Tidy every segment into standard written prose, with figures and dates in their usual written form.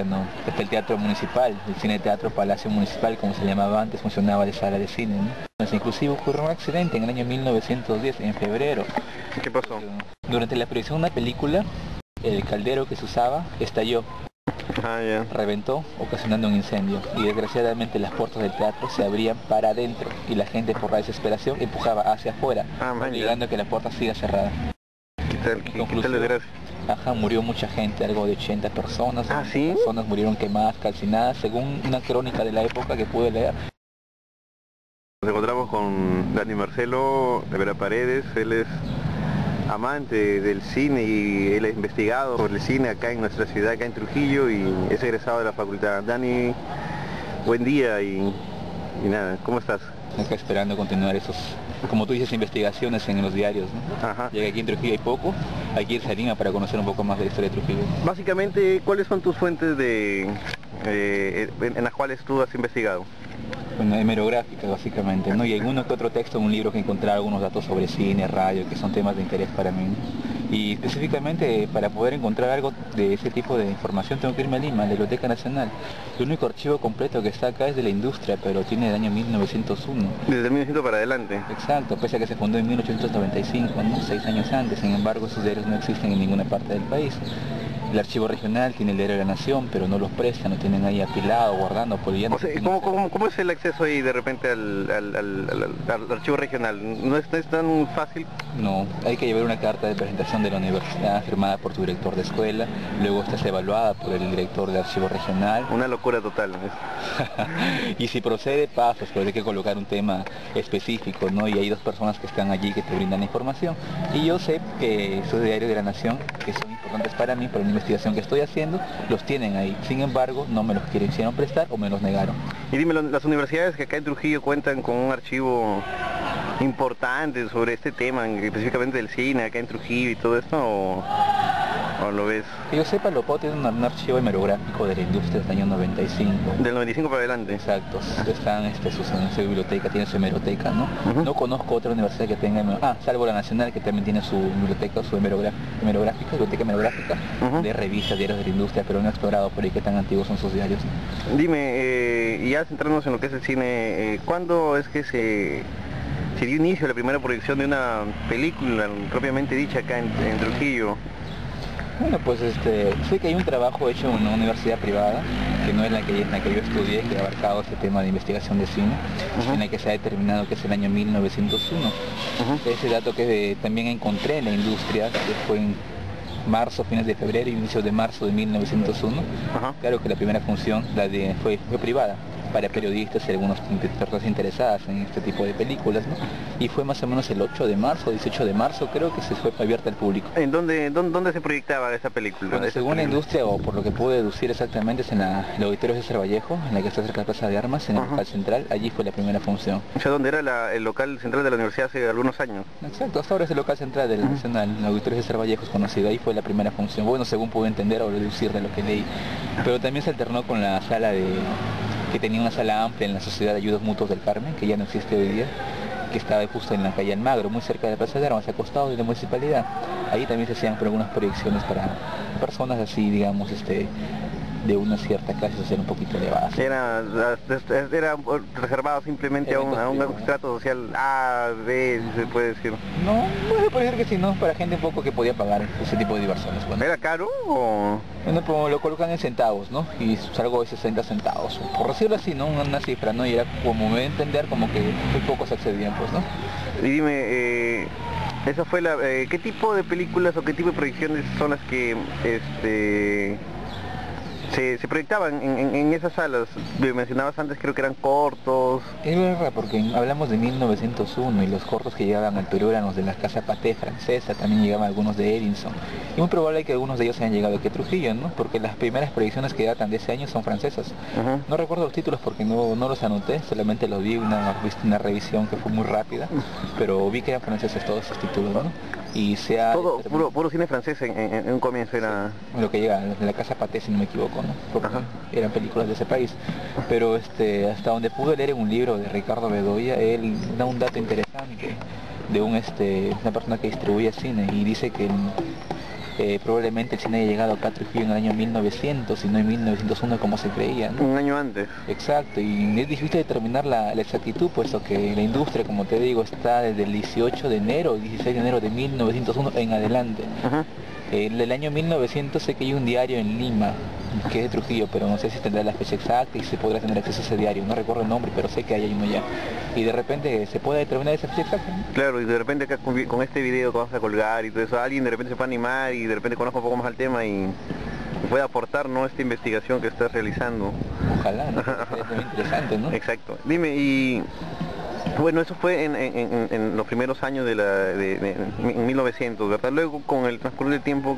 ¿no? Está el teatro municipal, el cine teatro Palacio Municipal, como se llamaba antes, funcionaba de sala de cine, ¿no? Pues inclusive ocurrió un accidente en el año 1910, en febrero. ¿Qué pasó? Durante la proyección de una película, el caldero que se usaba estalló, Ah, ya. reventó, ocasionando un incendio. Y desgraciadamente las puertas del teatro se abrían para adentro y la gente por la desesperación empujaba hacia afuera, obligando a que la puerta siga cerrada. ¿Qué tal desgracia? Ajá, murió mucha gente, algo de 80 personas. ¿Ah, sí? Personas murieron quemadas, calcinadas, según una crónica de la época que pude leer. Nos encontramos con Dani Marcelo Rivera Paredes. Él es amante del cine y él es investigado por el cine acá en nuestra ciudad, acá en Trujillo, y es egresado de la facultad. Dani, buen día y nada, ¿cómo estás? Acá esperando continuar esos, como tú dices, investigaciones en los diarios, ¿no? Ajá. Ya que aquí en Trujillo hay poco, hay que irse a Lima para conocer un poco más de la historia de Trujillo. Básicamente, ¿cuáles son tus fuentes en las cuales tú has investigado? Bueno, hemerográfica básicamente, ¿no? Y alguno que otro texto en un libro que encontré algunos datos sobre cine, radio, que son temas de interés para mí, ¿no? Y específicamente para poder encontrar algo de ese tipo de información tengo que irme a Lima, a la Biblioteca Nacional. El único archivo completo que está acá es de la industria, pero tiene el año 1901. Desde 1900 para adelante. Exacto, pese a que se fundó en 1895, ¿no? 6 años antes. Sin embargo, esos diarios no existen en ninguna parte del país. El archivo regional tiene el diario de la Nación, pero no los prestan, lo tienen ahí apilado, guardando, poliando. O sea, ¿cómo es el acceso ahí de repente al archivo regional? ¿No es tan fácil? No, hay que llevar una carta de presentación de la universidad firmada por tu director de escuela, luego estás evaluada por el director de archivo regional. Una locura total, ¿no? Y si procede, pasas, pero hay que colocar un tema específico, ¿no? Y hay dos personas que están allí que te brindan la información. Y yo sé que esos diarios de la Nación, que son importantes para mí, para la investigación que estoy haciendo, los tienen ahí. Sin embargo, no me los quisieron prestar o me los negaron. Y dime, las universidades que acá en Trujillo cuentan con un archivo importante sobre este tema, específicamente del cine, acá en Trujillo y todo esto, ¿o lo ves? Que yo sepa, Lopó tiene un archivo hemerográfico de la industria del año 95. Del 95 para adelante. Exacto, están en su biblioteca, tiene su hemeroteca, ¿no? No conozco otra universidad que tenga, salvo la Nacional, que también tiene su biblioteca, su biblioteca hemerográfica, de revistas, diarios de la industria, pero no he explorado por ahí qué tan antiguos son sus diarios. Dime, ya centrándonos en lo que es el cine, ¿cuándo es que se dio inicio a la primera proyección de una película propiamente dicha acá en Trujillo? Bueno, pues sé que hay un trabajo hecho en una universidad privada, que no es la que yo estudié, que ha abarcado este tema de investigación de cine, en la que se ha determinado que es el año 1901. Ese dato que también encontré en la industria, que fue en marzo, fines de febrero y inicios de marzo de 1901. Claro que la primera función fue privada, para periodistas y algunas personas interesadas en este tipo de películas, ¿no? Y fue más o menos el 8 de marzo, 18 de marzo, creo que se fue abierta al público. ¿En dónde se proyectaba esa película? Bueno, según la industria, o por lo que pude deducir exactamente, es en el auditorio de César Vallejo, en la que está cerca de la Plaza de Armas, en el local central. Allí fue la primera función. O sea, ¿dónde era el local central de la universidad hace algunos años? Exacto, hasta ahora es el local central del Nacional, el auditorio de César Vallejo es conocido. Ahí fue la primera función, bueno, según pude entender o deducir de lo que leí. Pero también se alternó con la sala que tenía una sala amplia en la Sociedad de Ayudas Mutuos del Carmen, que ya no existe hoy día, que estaba justo en la calle Almagro, muy cerca de la Plaza de Armas, acostado de la municipalidad. Ahí también se hacían algunas proyecciones para personas así, digamos, de una cierta clase social un poquito elevada. Era reservado simplemente a un estrato social A, B, se puede decir. No, se puede decir que sí, no, para gente un poco que podía pagar ese tipo de diversiones. Bueno. ¿Era caro o...? Bueno, pues lo colocan en centavos, ¿no? Y salgo de 60 centavos, por decirlo así, ¿no? Una cifra, ¿no? Y era como me voy a entender como que muy pocos accedían, pues, ¿no? Y dime, esa fue ¿qué tipo de películas o qué tipo de proyecciones son las que se proyectaban en esas salas? Mencionabas antes, creo que eran cortos. Es verdad, porque hablamos de 1901 y los cortos que llegaban al Perú eran los de la Casa Pathé francesa, también llegaban algunos de Edison. Y muy probable que algunos de ellos hayan llegado aquí a Trujillo, ¿no? Porque las primeras proyecciones que datan de ese año son francesas. No recuerdo los títulos porque no los anoté, solamente los vi una revisión que fue muy rápida, pero vi que eran franceses todos esos títulos, ¿no? Y todo puro cine francés en un comienzo era... Sí, lo que llega de la Casa Pathé, si no me equivoco, ¿no? Porque eran películas de ese país. Pero hasta donde pude leer en un libro de Ricardo Bedoya, él da un dato interesante de una persona que distribuye cine y dice que probablemente el cine haya llegado acá a Trujillo en el año 1900 y no en 1901 como se creía, ¿no? Un año antes. Exacto, y es difícil determinar la exactitud, puesto que la industria, como te digo, está desde el 18 de enero, 16 de enero de 1901 en adelante. El año 1900 sé que hay un diario en Lima, que es de Trujillo, pero no sé si tendrá la fecha exacta y se podrá tener acceso a ese diario. No recuerdo el nombre, pero sé que hay uno ya. Y de repente se puede determinar esa fecha exacta, ¿no? Claro, y de repente acá con este video que vamos a colgar y todo eso, alguien de repente se puede animar y de repente conozca un poco más al tema y puede aportar, ¿no?, esta investigación que estás realizando. Ojalá, ¿no? Sería muy interesante, ¿no? Exacto. Dime, y bueno, eso fue en los primeros años en 1900, ¿verdad? Luego, con el transcurso del tiempo,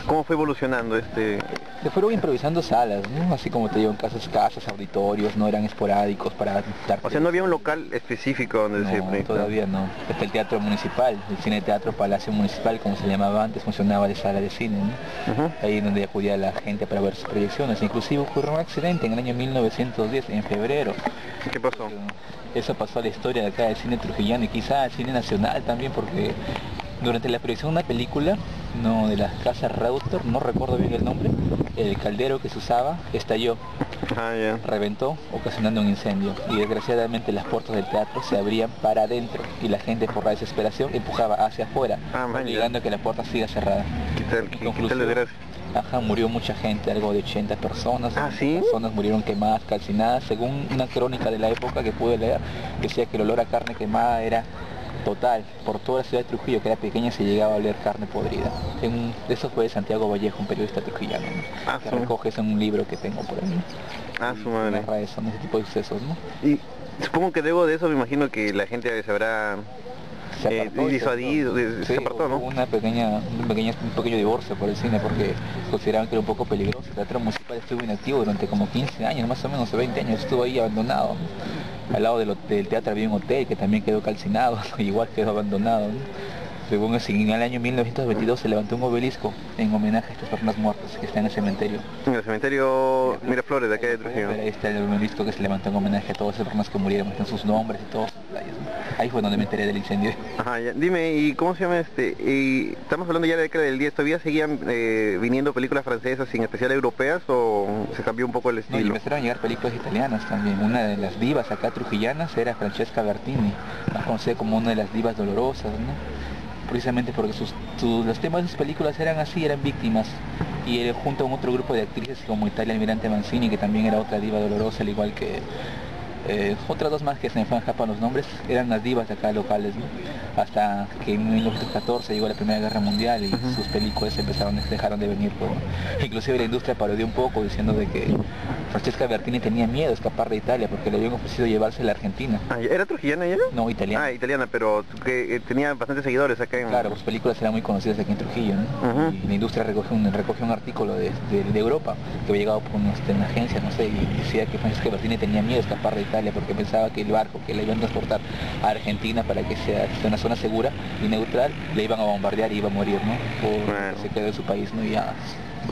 ¿cómo fue evolucionando este...? Se fueron improvisando salas, ¿no? Así como te digo, en casas, auditorios, no eran esporádicos para dar... O sea, no había un local específico donde se proyectaba. Todavía no. Hasta el teatro municipal, el cine teatro Palacio Municipal, como se llamaba antes, funcionaba de sala de cine, ¿no? Ahí donde acudía la gente para ver sus proyecciones. Inclusive ocurrió un accidente en el año 1910, en febrero. ¿Qué pasó? Eso pasó a la historia de acá del cine trujillano y quizá al cine nacional también, porque durante la proyección de una película, no, de las casas Reuter, no recuerdo bien el nombre, el caldero que se usaba estalló, reventó, ocasionando un incendio, y desgraciadamente las puertas del teatro se abrían para adentro y la gente, por la desesperación, empujaba hacia afuera, obligando a que la puerta siga cerrada. ¿Qué tal desgracia? Ajá, murió mucha gente, algo de 80 personas. ¿Sí? Personas murieron quemadas, calcinadas. Según una crónica de la época que pude leer, decía que el olor a carne quemada era total. Por toda la ciudad de Trujillo, que era pequeña, se llegaba a oler carne podrida. Eso fue de Santiago Vallejo, un periodista trujillano, ¿no? Que recoge eso en un libro que tengo por ahí. Su madre. Narra eso, ese tipo de sucesos, ¿no? Y supongo que luego de eso me imagino que la gente se habrá... disuadido, se apartó, ¿no? Hubo un pequeño divorcio por el cine porque consideraban que era un poco peligroso. El teatro municipal estuvo inactivo durante como 15 años, más o menos 20 años, estuvo ahí abandonado, ¿no? Al lado del teatro había un hotel que también quedó calcinado, igual quedó abandonado, ¿no? Según así, en el año 1922 se levantó un obelisco en homenaje a estas personas muertas que está en el cementerio. En el cementerio Miraflores, de acá de Trujillo. Ahí está el obelisco que se levantó en homenaje a todas esas personas que murieron, están sus nombres y todos sus playas, ¿no? Ahí fue donde me enteré del incendio. Ajá, ya. Dime, ¿y cómo se llama y estamos hablando ya de la década del 10, ¿todavía seguían viniendo películas francesas, sin especial europeas, o se cambió un poco el estilo? No, y empezaron a llegar películas italianas también. Una de las divas acá trujillanas era Francesca Bertini, más conocida como una de las divas dolorosas, ¿no? Precisamente porque los temas de sus películas eran así, eran víctimas, y él, junto a otro grupo de actrices como Italia Almirante Mancini, que también era otra diva dolorosa, al igual que otras dos más que se me escapan los nombres, eran las divas de acá locales, ¿no? Hasta que en 1914 llegó la Primera Guerra Mundial y sus películas dejaron de venir, pues, ¿no? Inclusive la industria parodió un poco diciendo de que Francesca Bertini tenía miedo de escapar de Italia porque le habían ofrecido llevarse a la Argentina. ¿Era trujillana ella? No, italiana. Italiana, pero que tenía bastantes seguidores acá en... Claro, sus películas eran muy conocidas aquí en Trujillo, ¿no? Y la industria recogió un artículo de Europa que había llegado por una agencia, no sé, y decía que Francesca Bertini tenía miedo de escapar de Italia porque pensaba que el barco que le iban a transportar a Argentina para que sea una zona segura y neutral, le iban a bombardear y iba a morir, ¿no? Se quedó en su país, ¿no? Y ya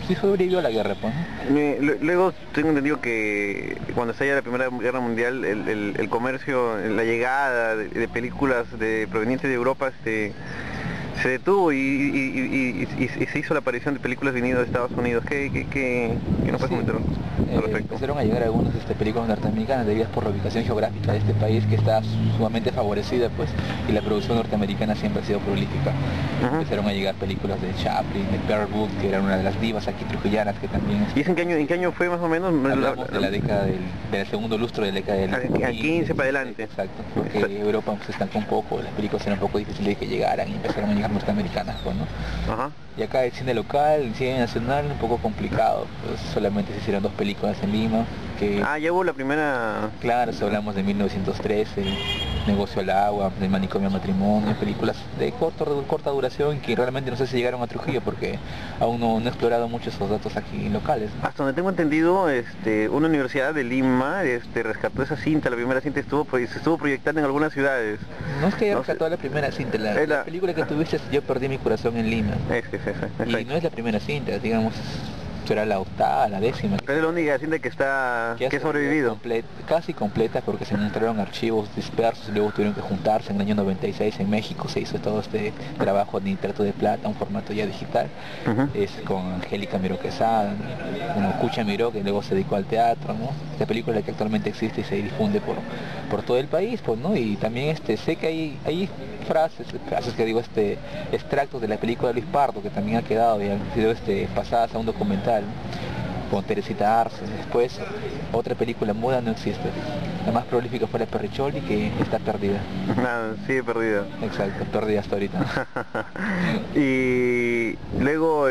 sí sobrevivió a la guerra, pues, ¿no? Luego tengo entendido que cuando estalla la Primera Guerra Mundial, el comercio, la llegada de películas provenientes de Europa se detuvo y se hizo la aparición de películas venidas de Estados Unidos. ¿Qué nos puedes comentar al respecto? Empezaron a llegar algunas películas norteamericanas debidas por la ubicación geográfica de este país, que está sumamente favorecida, pues, y la producción norteamericana siempre ha sido prolífica. Empezaron a llegar películas de Chaplin, de Pearl Brook, que era una de las divas aquí trujillanas que también... ¿Y en qué año fue más o menos? Hablamos de la década del segundo lustro de la década del 15 para adelante. Exacto, porque Europa se estancó un poco, las películas eran un poco difíciles de que llegaran y empezaron a llegar norteamericanas, pues, ¿no? Y acá el cine local, el cine nacional, un poco complicado, pues solamente se hicieron 2 películas en Lima. Ya hubo la primera... Claro, si hablamos de 1913, Negocio al agua, del manicomio al matrimonio, películas de corta duración que realmente no sé si llegaron a Trujillo porque aún no he explorado mucho esos datos aquí locales, ¿no? Hasta donde tengo entendido, una universidad de Lima rescató esa cinta, la primera cinta se estuvo proyectando en algunas ciudades. No es que haya rescatado la primera cinta, la película que tuviste es Yo perdí mi corazón en Lima. Y no es la primera cinta, digamos. será la octava, la décima. Pero es la única cinta que está, que ha sobrevivido. Casi completa, porque se encontraron archivos dispersos y luego tuvieron que juntarse. En el año 96 en México se hizo todo este trabajo de nitrato de plata, un formato ya digital, es con Angélica Miró Quesada, bueno, Cucha Miró, que luego se dedicó al teatro, ¿no? Esta película es la que actualmente existe y se difunde por todo el país, pues, ¿no? Y también sé que hay frases que digo, extractos de la película de Luis Pardo, que también ha quedado y han sido pasadas a un documental, con Teresita Arce. Después, otra película muda no existe. La más prolífica fue la Perricholi, que está perdida. Nada, sigue perdida. Exacto, perdida hasta ahorita. Y luego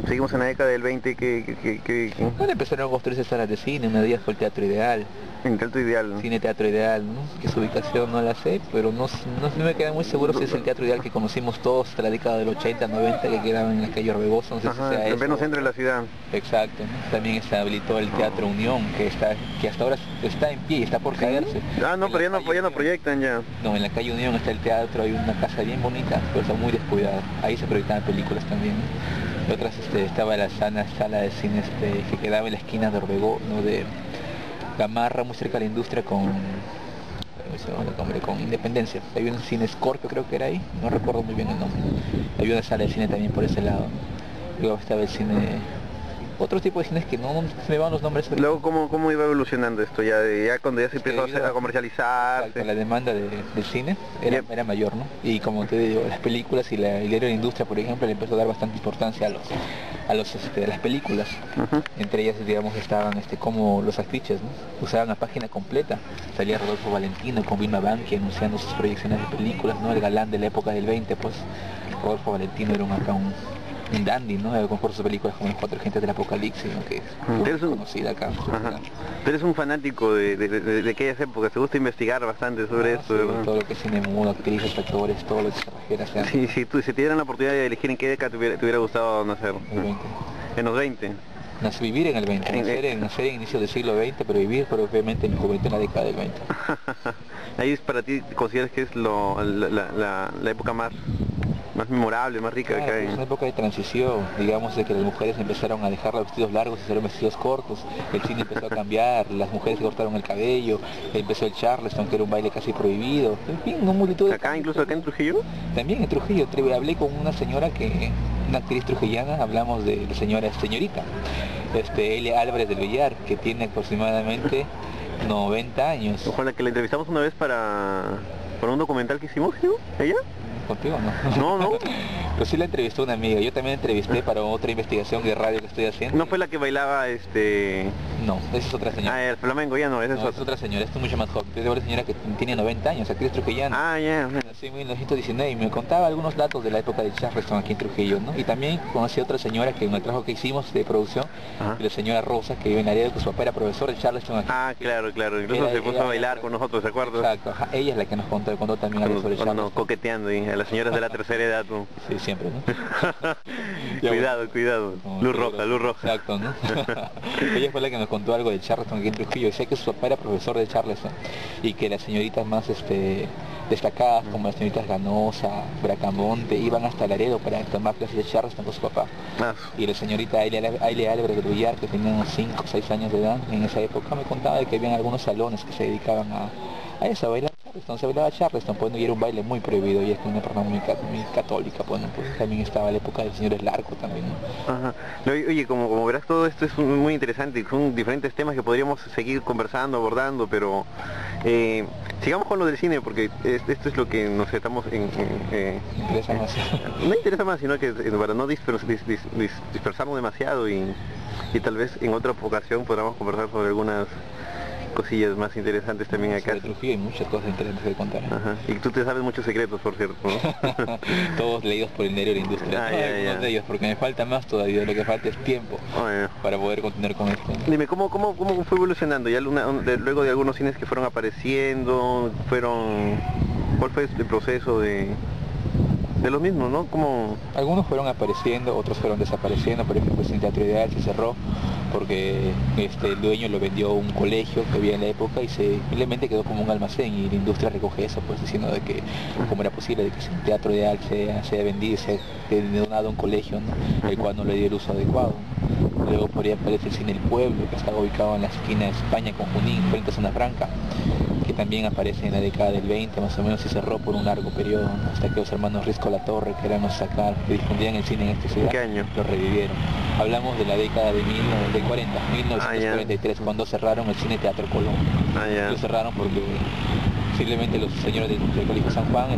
seguimos en la década del 20 Bueno, empezaron a construirse salas de cine. Una de ellas fue el Teatro Ideal. En Teatro Ideal. Cine Teatro Ideal, ¿no? Que su ubicación no la sé, pero no me queda muy seguro si es el Teatro Ideal que conocimos todos hasta la década del 80, 90, que quedaba en la calle Orbegoso, no sé si sea en eso. pleno centro de la ciudad. Exacto, ¿no? También se habilitó el Teatro Unión, que hasta ahora está en pie y está por caerse. Ah, no, pero ya no proyectan ya. No, en la calle Unión está el teatro, hay una casa bien bonita, pero está muy descuidada. Ahí se proyectaban películas también, ¿no? Y otras, estaba la sala de cine que quedaba en la esquina de Orbegoso, ¿no? De Gamarra, muy cerca de la industria con Independencia. Hay un cine Scorpio, creo que era ahí, no recuerdo muy bien el nombre. Había una sala de cine también por ese lado. Luego estaba el cine, otro tipo de cines que no se me van los nombres. Pero... Luego, ¿cómo iba evolucionando esto? Ya cuando ya se empezó a comercializar. Exacto, la demanda del cine era mayor, ¿no? Y como te digo, las películas y la industria, por ejemplo, le empezó a dar bastante importancia a las películas. Entre ellas, digamos, estaban como los afiches, ¿no? Usaban la página completa. Salía Rodolfo Valentino con Vilma Banqui anunciando sus proyecciones de películas, ¿no? El galán de la época del 20, pues Rodolfo Valentino era un dandy, ¿no? Por sus películas como Los Cuatro Gentes del Apocalipsis, ¿no? Que es conocida acá. Tú eres un fanático de aquellas épocas, te gusta investigar bastante sobre esto, sí, ¿verdad? todo lo que es cine mudo, actrices, actores, todo lo que se refiere a... Sí, si te dieran la oportunidad de elegir en qué década te hubiera gustado nacer. El 20. En los 20. Vivir en el 20, nacer en inicio del siglo XX, pero vivir obviamente en mi juventud en la década del 20. Ahí para ti, ¿consideras que es la época más memorable, más rica que hay? Es una época de transición, digamos, de que las mujeres empezaron a dejar los vestidos largos y hacer vestidos cortos, el cine empezó a cambiar, las mujeres se cortaron el cabello, empezó el Charleston, que era un baile casi prohibido, en fin, una multitud de... Incluso acá en Trujillo? También en Trujillo, hablé con una señora una actriz trujillana, hablamos de la señorita, Elia Álvarez del Villar, que tiene aproximadamente 90 años. Ojalá, que la entrevistamos una vez para un documental que hicimos, ¿no? ¿Ella? ¿Contigo no? No. Pero sí la entrevistó una amiga, yo también entrevisté para otra investigación de radio que estoy haciendo. ¿No fue la que bailaba No, esa es otra señora. El flamenco ya no, esa es otra señora, esta es mucho más joven. Es una señora que tiene 90 años, actriz trujillana. Nació en 1919 y me contaba algunos datos de la época del Charleston aquí en Trujillo, ¿no? Y también conocí a otra señora que en el trabajo que hicimos de producción, la señora Rosa, que vive en Laredo, que su papá era profesor de Charleston aquí. Claro, incluso se puso a bailar con nosotros, ¿de acuerdo? Exacto, ella es la que nos contó también algo sobre Charleston. Coqueteando, a las señoras de la tercera edad, ¿no? Sí, siempre, ¿no? Cuidado, luz roja. Exacto, ¿no? Ella fue la que nos contó algo de Charleston aquí en Trujillo. Decía que su papá era profesor de Charleston y que las señoritas más destacadas, como las señoritas Ganosa, Bracamonte, iban hasta Laredo para tomar clases de Charleston con su papá. Y la señorita Ailia Álvarez del Villar, que tenía unos 5 o 6 años de edad en esa época, me contaba de que habían algunos salones que se dedicaban a eso, a bailar Charleston. Se bailaba Charleston, pues, y era un baile muy prohibido, y es una persona muy católica, pues, también estaba la época del señor Larco también, ¿no? Oye, como verás, todo esto es muy interesante, son diferentes temas que podríamos seguir conversando, abordando, pero sigamos con lo del cine, porque esto es lo que nos estamos interesa más. No interesa más, sino que para no dispersarnos demasiado y tal vez en otra ocasión podamos conversar sobre algunas cosillas más interesantes también acá. De Trujillo hay muchas cosas interesantes que contar. Y tú te sabes muchos secretos, por cierto, ¿no? Todos leídos por el diario de la industria. Algunos de ellos, porque me falta más todavía, lo que falta es tiempo para poder continuar con esto. Dime, ¿cómo fue evolucionando? Ya luego de algunos cines que fueron apareciendo, ¿cuál fue el proceso de los mismos, ¿no? Algunos fueron apareciendo, otros fueron desapareciendo. Por ejemplo, el Cine Teatro Ideal se cerró, porque el dueño lo vendió a un colegio que había en la época y simplemente quedó como un almacén, y la industria recoge eso, pues diciendo de que cómo era posible de que un teatro de arte sea vendido y sea donado a un colegio, ¿no? El cual no le dio el uso adecuado, ¿no? Luego por ahí aparece el Cine El Pueblo, que estaba ubicado en la esquina de España con Junín, frente a Zona Franca, que también aparece en la década del 20 más o menos, y cerró por un largo periodo, ¿no? Hasta que los hermanos Risco La Torre, que eran los sacar, que difundían el cine en esta ciudad, ¿qué año? lo revivieron. Hablamos de la década de 1943, cuando cerraron el Cine Teatro Colón. Lo cerraron porque simplemente los señores del Colegio San Juan,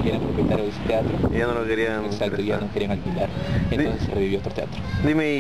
que eran propietarios de ese teatro, ya no lo querían. Exacto, ya no querían alquilar. Entonces se revivió otro teatro. Dime,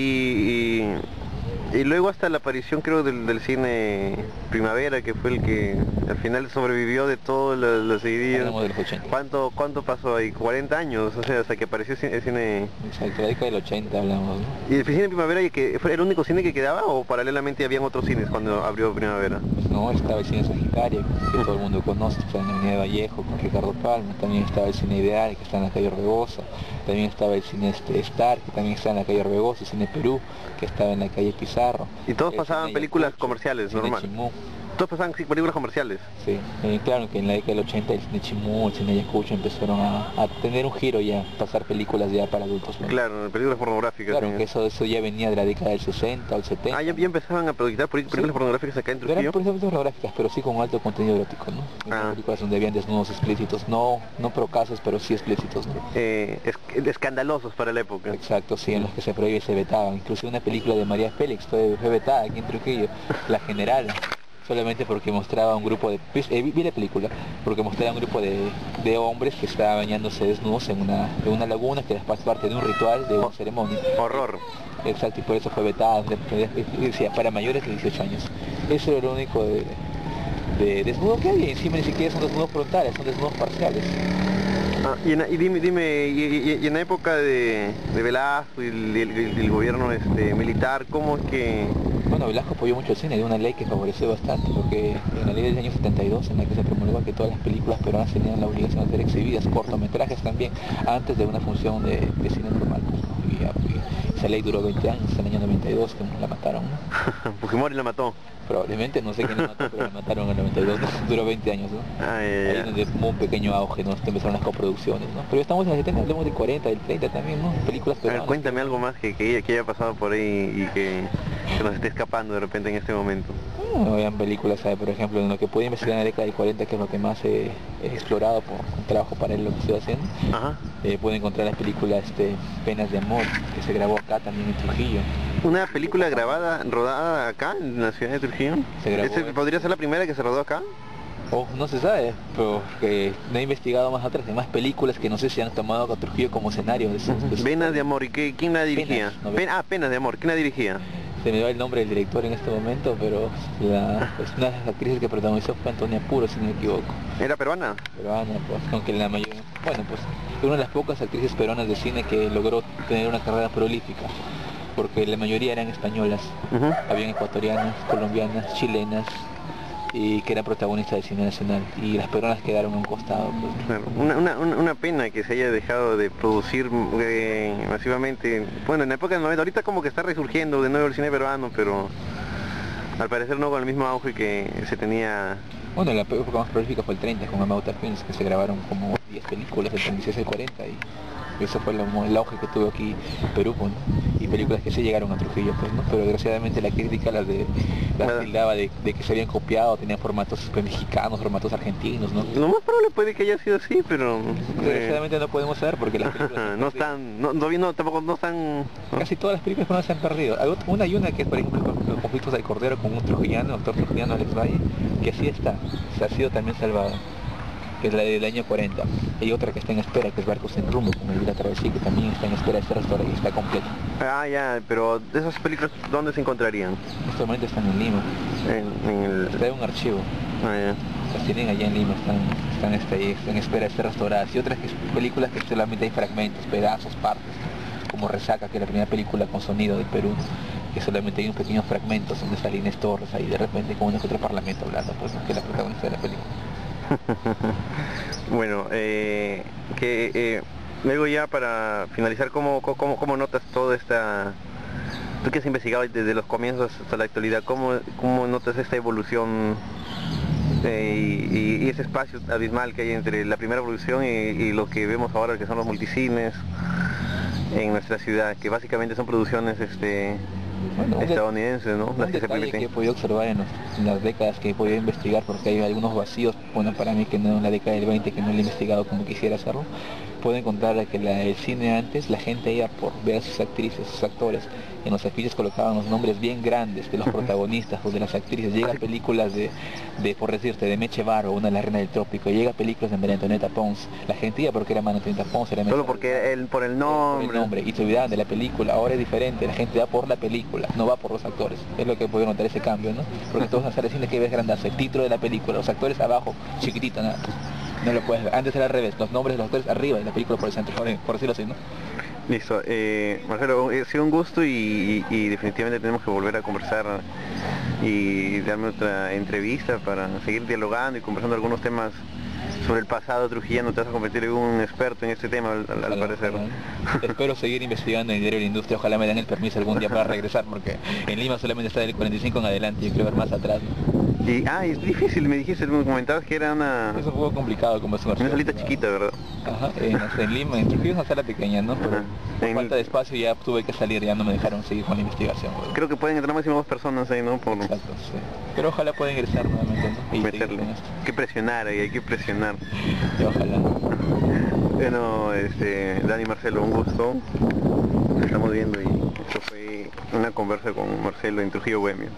y luego hasta la aparición, creo, del cine Primavera, que fue el que al final sobrevivió de todos los seguidillos. Hablamos de los 80. ¿Cuánto pasó ahí? 40 años, o sea, hasta que apareció el cine... Exacto, la década del 80 hablamos, ¿no? ¿Y el cine Primavera que fue el único cine que quedaba, o paralelamente habían otros cines cuando abrió Primavera? Pues no, estaba el cine Sagitario, que todo el mundo conoce, está en la Avenida Vallejo con Ricardo Palma. También estaba el cine Ideal, que está en la calle Orbegoso. También estaba el cine Star, que también está en la calle Orbegoso. El cine Perú, que estaba en la calle Pizarro. Y todos pasaban películas comerciales, normal. Chimú. Todos pasaban películas comerciales. Sí, claro que en la década del 80 el cine Chimú, el cine Ayacucho empezaron a tener un giro ya, pasar películas ya para adultos, ¿no? Claro, películas pornográficas. Claro, que eso ya venía de la década del 60 o el 70. Ah, ya empezaban a proyectar películas pornográficas acá en Trujillo. Eran películas pornográficas, pero sí con alto contenido erótico, ¿no? Películas donde habían desnudos explícitos, no procasos, pero sí explícitos, ¿no? Escandalosos para la época. Exacto, sí, en los que se prohíbe y se vetaban. Incluso una película de María Félix fue vetada aquí en Trujillo, La General, solamente porque mostraba un grupo de... vi la película, porque mostraba un grupo de hombres que estaban bañándose desnudos en una laguna, que después parte de un ritual, de una ceremonia. Horror. Exacto, y por eso fue vetada, decía, para mayores de 18 años. Eso era lo único de desnudo que había. Encima ni siquiera son desnudos frontales, son desnudos parciales. Y dime, y en la época de Velasco y el gobierno militar, ¿cómo es que...? Bueno, Velasco apoyó mucho el cine, de una ley que favoreció bastante, porque en la ley del año 72, en la que se promulgó que todas las películas peruanas tenían la obligación de ser exhibidas, cortometrajes también, antes de una función de cine normal, ¿no? Y esa ley duró 20 años, en el año 92, que la mataron, ¿no? Fujimori la mató. Probablemente, no sé quién la mató, pero la mataron en el 92, ¿no? Duró 20 años, ¿no? Ahí donde hubo un pequeño auge, ¿no? Que empezaron las coproducciones, ¿no? Pero estamos en el 70, hablemos del 40, del 30 también, ¿no? Películas peruanas. Cuéntame algo más que haya pasado por ahí y que nos esté escapando de repente en este momento. Habían películas, ¿sabe? Por ejemplo, en lo que pude investigar en la década del 40, que es lo que más he explorado por un trabajo para él, lo que estoy haciendo. Pude encontrar las películas Penas de Amor, que se grabó acá también en Trujillo. ¿Una película rodada acá, en la ciudad de Trujillo? ¿Podría ser la primera que se rodó acá? No se sabe, pero que no he investigado más atrás. Hay más películas que no sé si han tomado a Trujillo como escenario. Penas de Amor, ¿y quién la dirigía? Penas de Amor, ¿quién la dirigía? Se me va el nombre del director en este momento, pero una de las actrices que protagonizó fue Antonia Puro, si no me equivoco. ¿Era peruana? Peruana, pues, aunque la mayoría... Bueno, pues, es una de las pocas actrices peruanas de cine que logró tener una carrera prolífica, porque la mayoría eran españolas. Habían ecuatorianas, colombianas, chilenas, y que era protagonista del cine nacional, y las peruanas quedaron a un costado, pues. Claro. Una pena que se haya dejado de producir masivamente, bueno, en la época del 90, ahorita como que está resurgiendo de nuevo el cine peruano, pero al parecer no con el mismo auge que se tenía. Bueno, la época más prolífica fue el 30, con Amauta Films, que se grabaron como 10 películas, del 36 al 40, y eso fue el auge que tuvo aquí Perú, pues, ¿no? Y películas que sí llegaron a Trujillo, pues, ¿no? Pero desgraciadamente la crítica las tildaba de que se habían copiado, tenían formatos mexicanos, formatos argentinos, ¿no? Lo más probable puede que haya sido así, pero... Desgraciadamente no podemos saber porque las películas... tampoco no están... Casi todas las películas no se han perdido. Hay una que es, por ejemplo, Los Conflictos del Cordero, con un trujillano, actor trujillano, Alex Valle, que así está, se ha sido también salvada, que es la del año 40. Hay otra que está en espera, que es Barcos en Rumbo, con el Travesía, que también está en espera de ser restaurada y está completa. Ya, pero de esas películas, ¿dónde se encontrarían? En este momento están en Lima. Está en un archivo. Las tienen allá en Lima, están en espera de ser restauradas. Y otras películas que solamente hay fragmentos, pedazos, partes, como Resaca, que es la primera película con sonido del Perú, que solamente hay unos pequeños fragmentos donde sale Inés Torres ahí de repente con uno que otro parlamento hablando, pues, que es la protagonista de la película. Bueno, luego ya para finalizar, ¿cómo notas toda Tú que has investigado desde los comienzos hasta la actualidad, ¿cómo notas esta evolución y ese espacio abismal que hay entre la primera evolución y lo que vemos ahora, que son los multicines en nuestra ciudad, que básicamente son producciones Bueno, estadounidenses, ¿no? Las un que se detalle que permiten. he podido observar en las décadas que he podido investigar, porque hay algunos vacíos, bueno, para mí que no en la década del 20 que no lo he investigado como quisiera hacerlo, puedo encontrar que el cine antes, la gente iba por ver a sus actrices, sus actores, en los afiches colocaban los nombres bien grandes de los protagonistas o de las actrices. Llega películas por decirte, de Meche Barro, una de las reinas del trópico, llega películas de María Antonieta Pons, la gente iba porque era María Antonieta Pons, era Solo Meche porque por el nombre. por el nombre, y se olvidaban de la película. Ahora es diferente, la gente va por la película, no va por los actores. Es lo que he podido notar ese cambio, ¿no? Porque todos las salas de cine que ves grandazo, el título de la película, los actores abajo, chiquitito, nada. No lo puedes ver. Antes era al revés, los nombres de los actores arriba y la película por el centro, por decirlo así, ¿no? Listo, Marcelo, ha sido un gusto y definitivamente tenemos que volver a conversar y darme otra entrevista para seguir dialogando y conversando algunos temas sobre el pasado trujillano. Te vas a convertir en un experto en este tema al parecer. Espero seguir investigando en el diario de la industria, ojalá me den el permiso algún día para regresar, porque en Lima solamente está del 45 en adelante, yo quiero ver más atrás. Es difícil, me comentabas que era Es un poco complicado como es una salita chiquita, ¿verdad? Ajá, en Lima, en Trujillo es una sala pequeña, ¿no? Pero por falta de espacio ya tuve que salir, ya no me dejaron seguir con la investigación. Creo que pueden entrar máximo 2 personas ahí, ¿no? Exacto, sí. Pero ojalá pueda ingresar nuevamente, ¿no? Y meterle. seguir con esto. Hay que presionar ahí, hay que presionar. Y ojalá. Bueno, Dani, Marcelo, un gusto. Nos estamos viendo y esto fue una conversa con Marcelo en Trujillo Bohemio.